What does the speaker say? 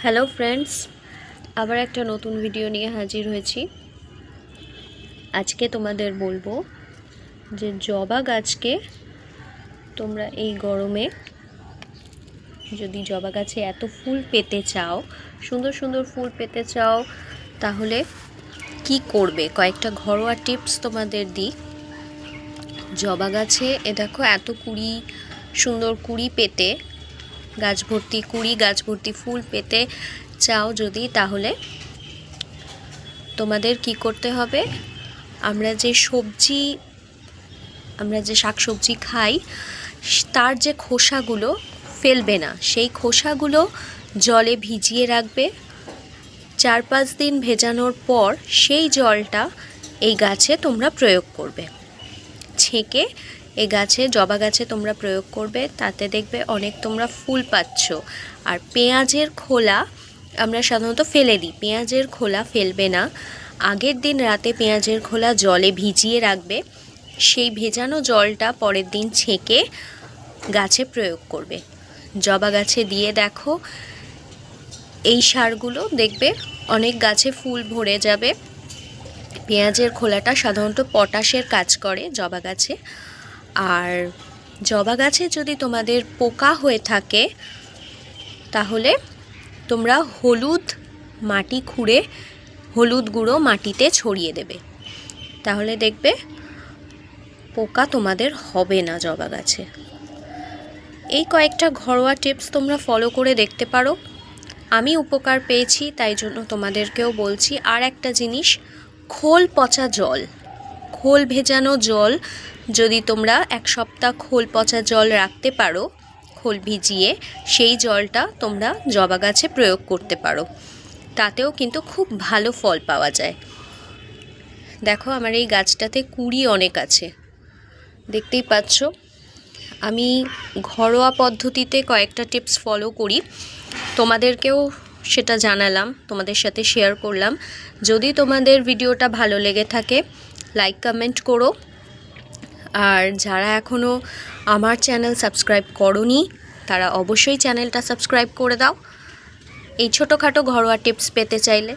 Hello friends, আবার একটা নতুন ভিডিও নিয়ে হাজির হয়েছি। আজকে তোমাদের বলবো যে জবা গাছকে তোমরা এই গরমে যদি জবা গাছে এত ফুল পেতে চাও, সুন্দর সুন্দর ফুল পেতে চাও, তাহলে কি করবে কয়েকটা ঘরোয়া টিপস তোমাদের দিই। জবা গাছে দেখো এত কুড়ি, সুন্দর কুড়ি পেতে, গাছ ভর্তি কুড়ি, গাছ ভর্তি ফুল পেতে চাও যদি, তাহলে তোমাদের কি করতে হবে, আমরা যে শাকসবজি খাই তার যে খোসাগুলো ফেলবে না, সেই খোসাগুলো জলে ভিজিয়ে রাখবে। 4-5 দিন ভেজানোর পর সেই জলটা এই গাছে তোমরা প্রয়োগ করবে, ছেঁকে এই গাছে, জবা গাছে তোমরা প্রয়োগ করবে। তাতে দেখবে অনেক তোমরা ফুল পাচ্ছ। আর পেঁয়াজের খোলা আমরা সাধারণত ফেলে দিই, পেঁয়াজের খোলা ফেলবে না। আগের দিন রাতে পেঁয়াজের খোলা জলে ভিজিয়ে রাখবে, সেই ভেজানো জলটা পরের দিন ছেঁকে গাছে প্রয়োগ করবে। জবা গাছে দিয়ে দেখো এই সারগুলো, দেখবে অনেক গাছে ফুল ভরে যাবে। পেঁয়াজের খোলাটা সাধারণত পটাশের কাজ করে জবা গাছে। আর জবা গাছে যদি তোমাদের পোকা হয়ে থাকে, তাহলে তোমরা হলুদ মাটি খুঁড়ে হলুদ গুঁড়ো মাটিতে ছড়িয়ে দেবে, তাহলে দেখবে পোকা তোমাদের হবে না জবা গাছে। এই কয়েকটা ঘরোয়া টিপস তোমরা ফলো করে দেখতে পারো। আমি উপকার পেয়েছি, তাই জন্য তোমাদেরকেও বলছি। আর একটা জিনিস, খোল পচা জল, খোল ভেজানো জল যদি তোমরা 1 সপ্তাহ খোল পচা জল রাখতে পারো, খোল ভিজিয়ে, সেই জলটা তোমরা জবা গাছে প্রয়োগ করতে পারো, তাতেও কিন্তু খুব ভালো ফল পাওয়া যায়। দেখো আমার এই গাছটাতে কুঁড়ি অনেক আছে, দেখতেই পাচ্ছ। আমি ঘরোয়া পদ্ধতিতে কয়েকটা টিপস ফলো করি, তোমাদেরকেও সেটা জানালাম, তোমাদের সাথে শেয়ার করলাম। যদি তোমাদের ভিডিওটা ভালো লেগে থাকে, লাইক কমেন্ট করো। আর যারা এখনও আমার চ্যানেল সাবস্ক্রাইব করোনি, তারা অবশ্যই চ্যানেলটা সাবস্ক্রাইব করে দাও। এই ছোটোখাটো ঘরোয়া টিপস পেতে চাইলে